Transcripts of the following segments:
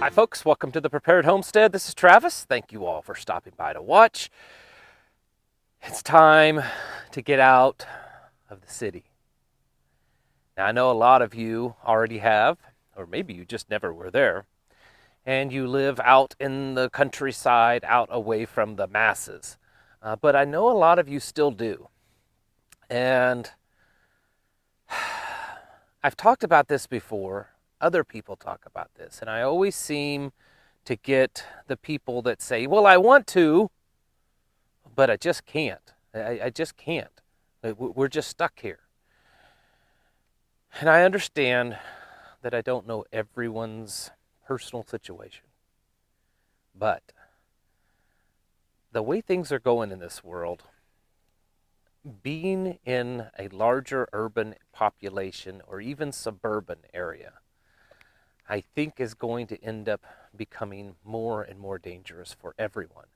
Hi folks, welcome to the Prepared Homestead. This is Travis. Thank you all for stopping by to watch. It's time to get out of the city. Now I know a lot of you already have, or maybe you just never were there, and you live out in the countryside, out away from the masses. But I know a lot of you still do. And I've talked about this before. Other people talk about this, and I always seem to get the people that say, well, I want to, but I just can't. I just can't. We're just stuck here. And I understand that I don't know everyone's personal situation. But the way things are going in this world, being in a larger urban population or even suburban area, I think is going to end up becoming more and more dangerous for everyone.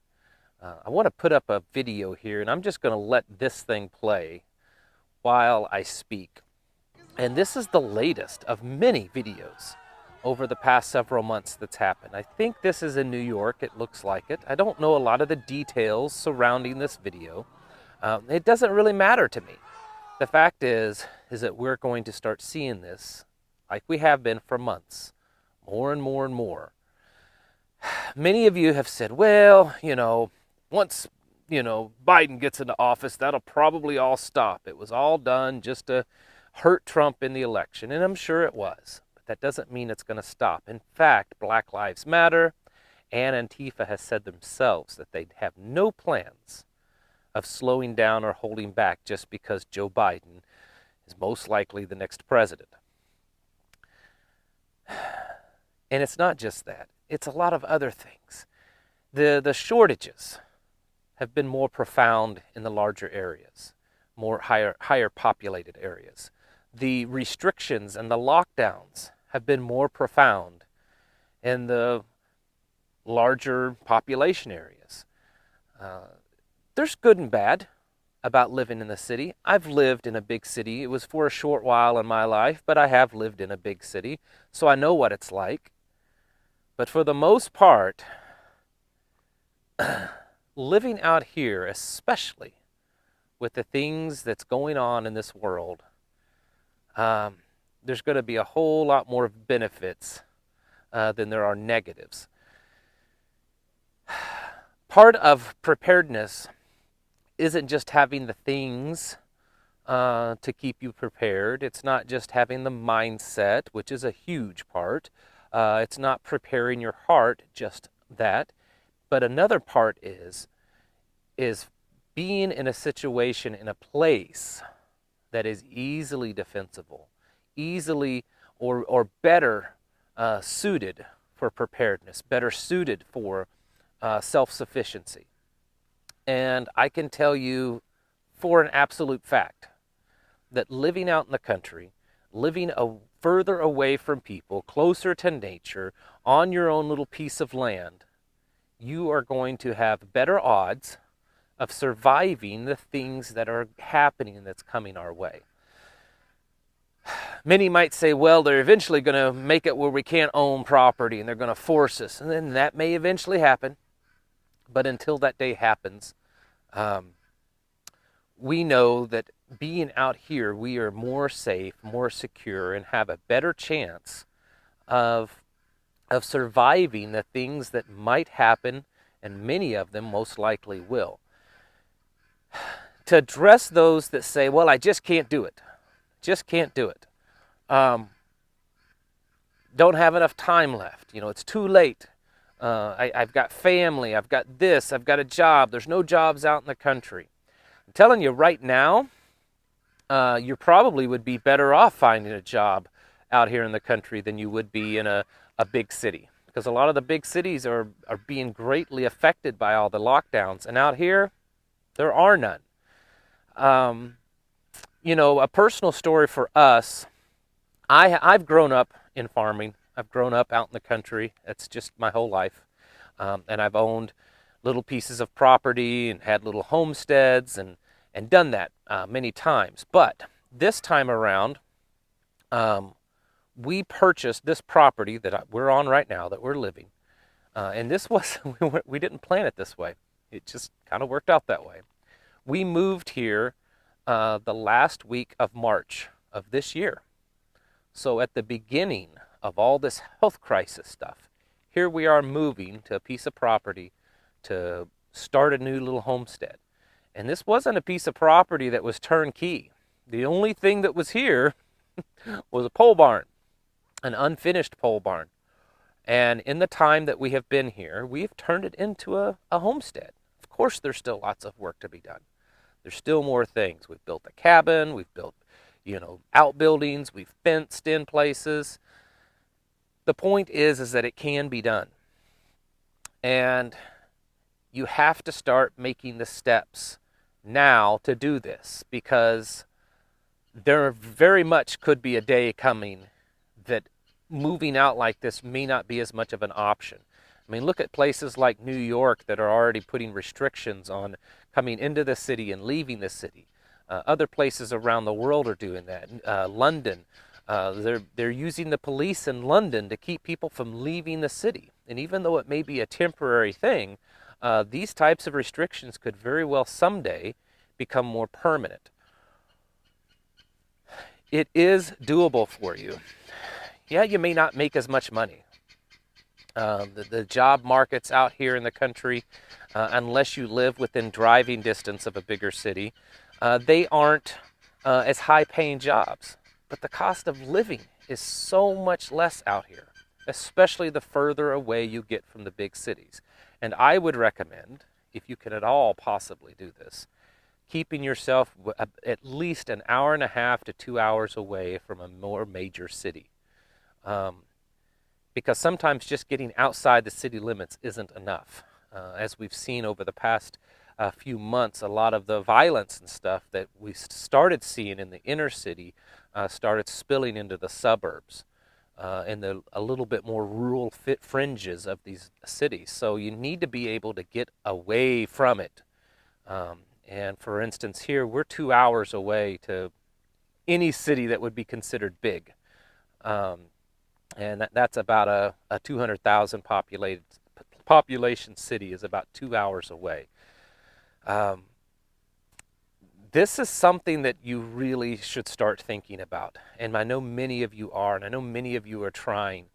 I want to put up a video here, and I'm just going to let this thing play while I speak. And this is the latest of many videos over the past several months that's happened. I think this is in New York. It looks like it. I don't know a lot of the details surrounding this video. It doesn't really matter to me. The fact is that we're going to start seeing this like we have been for months. More and more and more. Many of you have said, well, once, Biden gets into office, that'll probably all stop. It was all done just to hurt Trump in the election. And I'm sure it was. But that doesn't mean it's going to stop. In fact, Black Lives Matter and Antifa has said themselves that they have no plans of slowing down or holding back just because Joe Biden is most likely the next president. And it's not just that. It's a lot of other things. The shortages have been more profound in the larger areas, more higher populated areas. The restrictions and the lockdowns have been more profound in the larger population areas. There's good and bad about living in the city. I've lived in a big city. It was for a short while in my life, but I have lived in a big city, so I know what it's like. But for the most part, living out here, especially with the things that's going on in this world, there's going to be a whole lot more benefits than there are negatives. Part of preparedness isn't just having the things to keep you prepared. It's not just having the mindset, which is a huge part. It's not preparing your heart, just that. But another part is being in a situation, in a place that is easily defensible, easily or better suited for preparedness, better suited for self-sufficiency. And I can tell you for an absolute fact that living out in the country, living further away from people, closer to nature, on your own little piece of land, you are going to have better odds of surviving the things that are happening that's coming our way. Many might say, well, they're eventually going to make it where we can't own property and they're going to force us. And then that may eventually happen. But until that day happens, we know that being out here, we are more safe, more secure, and have a better chance of surviving the things that might happen, and many of them most likely will. To address those that say, well, I just can't do it. Just can't do it. Don't have enough time left. It's too late. I've got family. I've got this. I've got a job. There's no jobs out in the country. I'm telling you right now, you probably would be better off finding a job out here in the country than you would be in a big city. Because a lot of the big cities are being greatly affected by all the lockdowns. And out here, there are none. A personal story for us, I've grown up in farming. I've grown up out in the country. That's just my whole life. And I've owned little pieces of property and had little homesteads and done that many times. But this time around, we purchased this property that we're on right now, that we're living. And this was, we didn't plan it this way. It just kind of worked out that way. We moved here the last week of March of this year. So at the beginning of all this health crisis stuff, here we are moving to a piece of property to start a new little homestead. And this wasn't a piece of property that was turnkey. The only thing that was here was a pole barn, an unfinished pole barn. And in the time that we have been here, we've turned it into a homestead. Of course, there's still lots of work to be done. There's still more things. We've built a cabin, we've built, outbuildings, we've fenced in places. The point is that it can be done. And you have to start making the steps now to do this, because there very much could be a day coming that moving out like this may not be as much of an option. I mean, look at places like New York that are already putting restrictions on coming into the city and leaving the city. Other places around the world are doing that. London, they're using the police in London to keep people from leaving the city. And even though it may be a temporary thing, these types of restrictions could very well someday become more permanent. It is doable for you. Yeah, you may not make as much money. The job markets out here in the country, unless you live within driving distance of a bigger city, they aren't as high paying jobs. But the cost of living is so much less out here, especially the further away you get from the big cities. And I would recommend, if you can at all possibly do this, keeping yourself at least an hour and a half to 2 hours away from a more major city. Because sometimes just getting outside the city limits isn't enough. As we've seen over the past few months, a lot of the violence and stuff that we started seeing in the inner city started spilling into the suburbs and a little bit more rural fringes of these cities. So you need to be able to get away from it. And for instance, here we're 2 hours away to any city that would be considered big. And that's about a 200,000 population city is about 2 hours away. This is something that you really should start thinking about. And I know many of you are, and I know many of you are trying.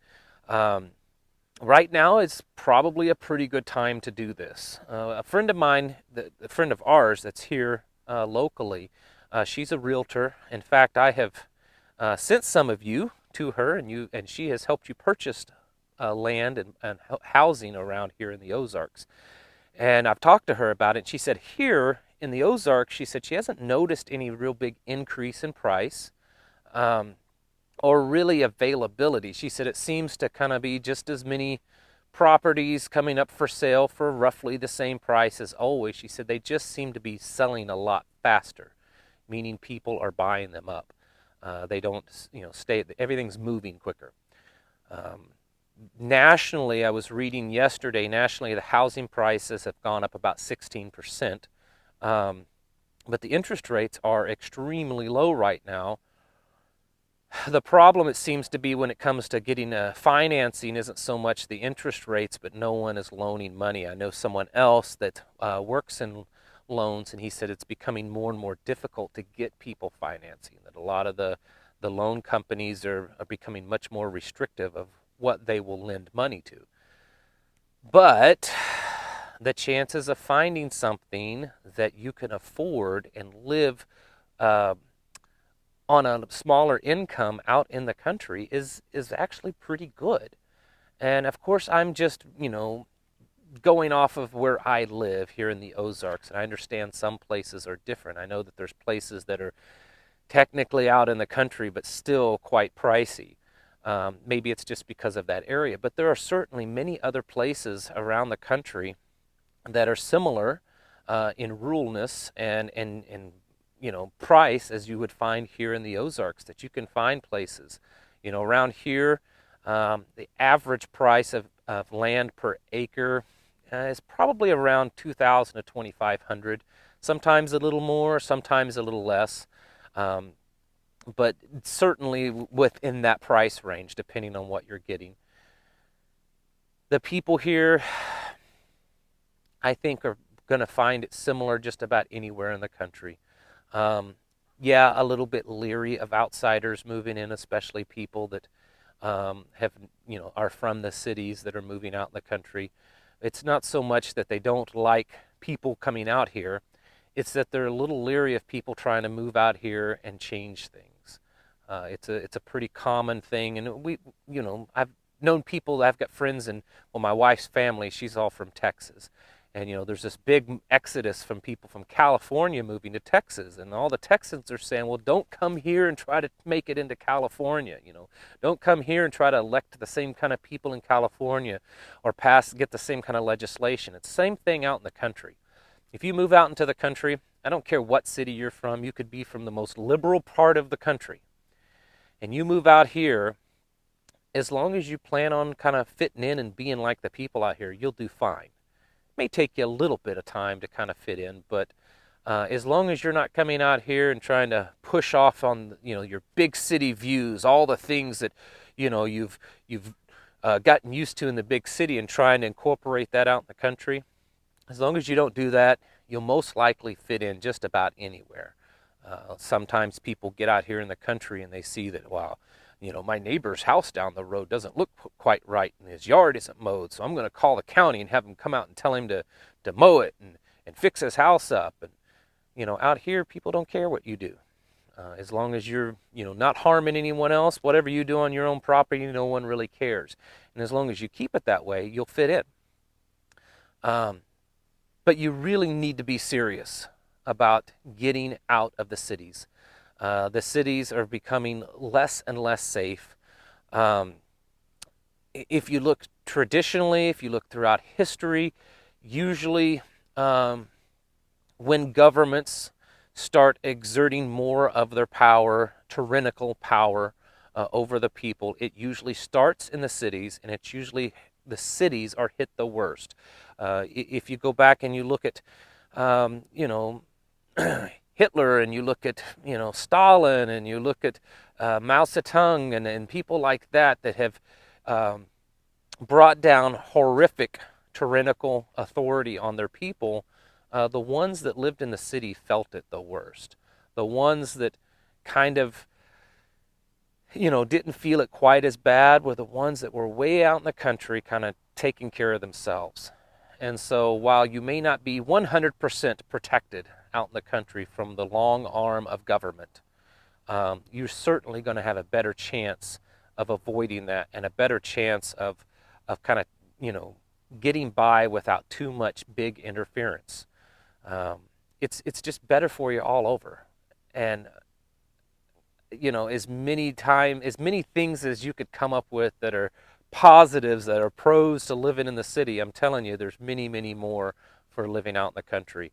Right now is probably a pretty good time to do this. A friend of mine, a friend of ours that's here locally, she's a realtor. In fact, I have sent some of you to her, and she has helped you purchase land and housing around here in the Ozarks. And I've talked to her about it. She said here in the Ozarks, she said she hasn't noticed any real big increase in price or really availability. She said it seems to kind of be just as many properties coming up for sale for roughly the same price as always. She said they just seem to be selling a lot faster, meaning people are buying them up. They don't, stay. Everything's moving quicker. Nationally, I was reading yesterday, nationally the housing prices have gone up about 16%. But the interest rates are extremely low right now. The problem, it seems to be, when it comes to getting financing isn't so much the interest rates, but no one is loaning money. I know someone else that works in loans, and he said it's becoming more and more difficult to get people financing, that a lot of the loan companies are becoming much more restrictive of what they will lend money to. But the chances of finding something that you can afford and live on a smaller income out in the country is actually pretty good. And of course, I'm just, going off of where I live here in the Ozarks, and I understand some places are different. I know that there's places that are technically out in the country, but still quite pricey. Maybe it's just because of that area, but there are certainly many other places around the country that are similar in ruralness and price as you would find here in the Ozarks, that you can find places. Around here, the average price of land per acre is probably around $2,000 to $2,500, sometimes a little more, sometimes a little less. but certainly within that price range, depending on what you're getting. The people here, I think, are going to find it similar just about anywhere in the country. Um, yeah, a little bit leery of outsiders moving in, especially people that have, are from the cities that are moving out in the country. It's not so much that they don't like people coming out here, it's that they're a little leery of people trying to move out here and change things. It's a pretty common thing, and I've known people. I've got friends, and well, my wife's family, she's all from Texas, and there's this big exodus from people from California moving to Texas, and all the Texans are saying, well, don't come here and try to make it into California. Don't come here and try to elect the same kind of people in California, or get the same kind of legislation. It's the same thing out in the country. If you move out into the country, I don't care what city you're from, you could be from the most liberal part of the country, and you move out here, as long as you plan on kind of fitting in and being like the people out here, you'll do fine. It may take you a little bit of time to kind of fit in, but as long as you're not coming out here and trying to push off on your big city views, all the things that you've gotten used to in the big city, and trying to incorporate that out in the country, as long as you don't do that, you'll most likely fit in just about anywhere. Sometimes people get out here in the country and they see that, wow, my neighbor's house down the road doesn't look quite right, and his yard isn't mowed, so I'm going to call the county and have them come out and tell him to mow it and fix his house up. And out here, people don't care what you do. As long as you're not harming anyone else, whatever you do on your own property, no one really cares. And as long as you keep it that way, you'll fit in. But you really need to be serious about getting out of the cities. The cities are becoming less and less safe. If you look traditionally, if you look throughout history, usually when governments start exerting more of their power, tyrannical power over the people, it usually starts in the cities, and it's usually the cities are hit the worst. If you go back and you look at, Hitler, and you look at, Stalin, and you look at Mao Zedong, and people like that have brought down horrific tyrannical authority on their people, the ones that lived in the city felt it the worst. The ones that kind of, didn't feel it quite as bad were the ones that were way out in the country kind of taking care of themselves. And so while you may not be 100% protected out in the country from the long arm of government, you're certainly going to have a better chance of avoiding that, and a better chance of kind of, getting by without too much big interference. It's just better for you all over. And as many things as you could come up with that are positives, that are pros to living in the city, I'm telling you, there's many, many more for living out in the country.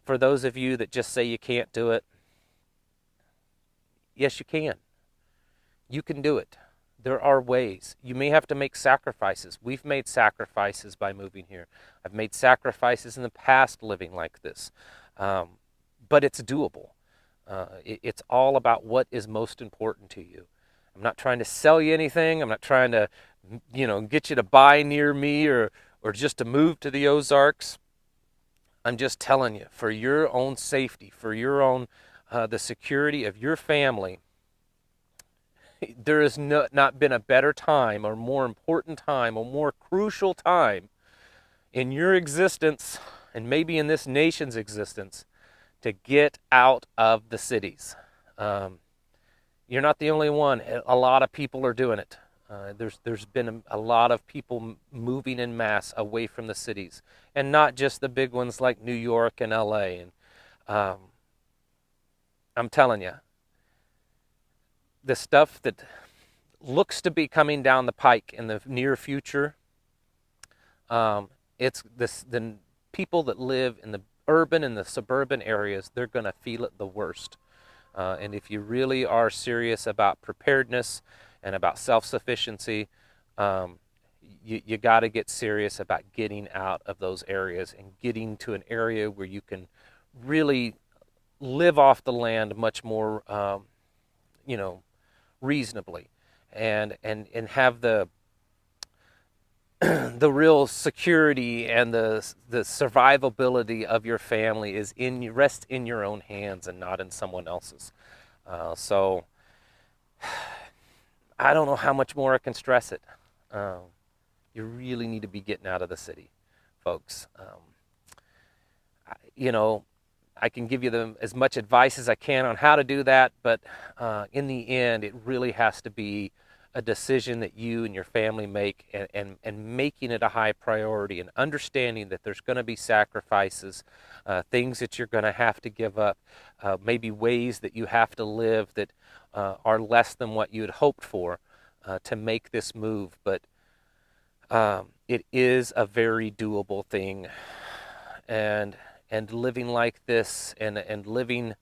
For those of you that just say you can't do it, yes, you can. You can do it. There are ways. You may have to make sacrifices. We've made sacrifices by moving here. I've made sacrifices in the past living like this. But it's doable. It's all about what is most important to you. I'm not trying to sell you anything. I'm not trying to, get you to buy near me or just to move to the Ozarks. I'm just telling you, for your own safety, for your own, the security of your family, there has not been a better time, or more important time, or more crucial time in your existence, and maybe in this nation's existence, to get out of the cities. You're not the only one. A lot of people are doing it. There's been a lot of people moving en masse away from the cities, and not just the big ones like New York and LA. And I'm telling you, the stuff that looks to be coming down the pike in the near future, it's the people that live in the urban and the suburban areas, they're going to feel it the worst. And if you really are serious about preparedness and about self-sufficiency, you got to get serious about getting out of those areas and getting to an area where you can really live off the land much more reasonably, and have the the real security and the survivability of your family is rest in your own hands and not in someone else's. So I don't know how much more I can stress it. You really need to be getting out of the city, folks. You know, I can give you as much advice as I can on how to do that, but in the end, it really has to be a decision that you and your family make, and making it a high priority, and understanding that there's going to be sacrifices, things that you're going to have to give up, maybe ways that you have to live that are less than what you had hoped for to make this move. But it is a very doable thing, and living like this, and living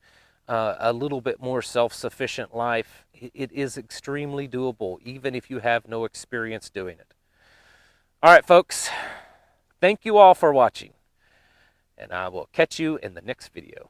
a little bit more self-sufficient life, it is extremely doable, even if you have no experience doing it. All right, folks, thank you all for watching, and I will catch you in the next video.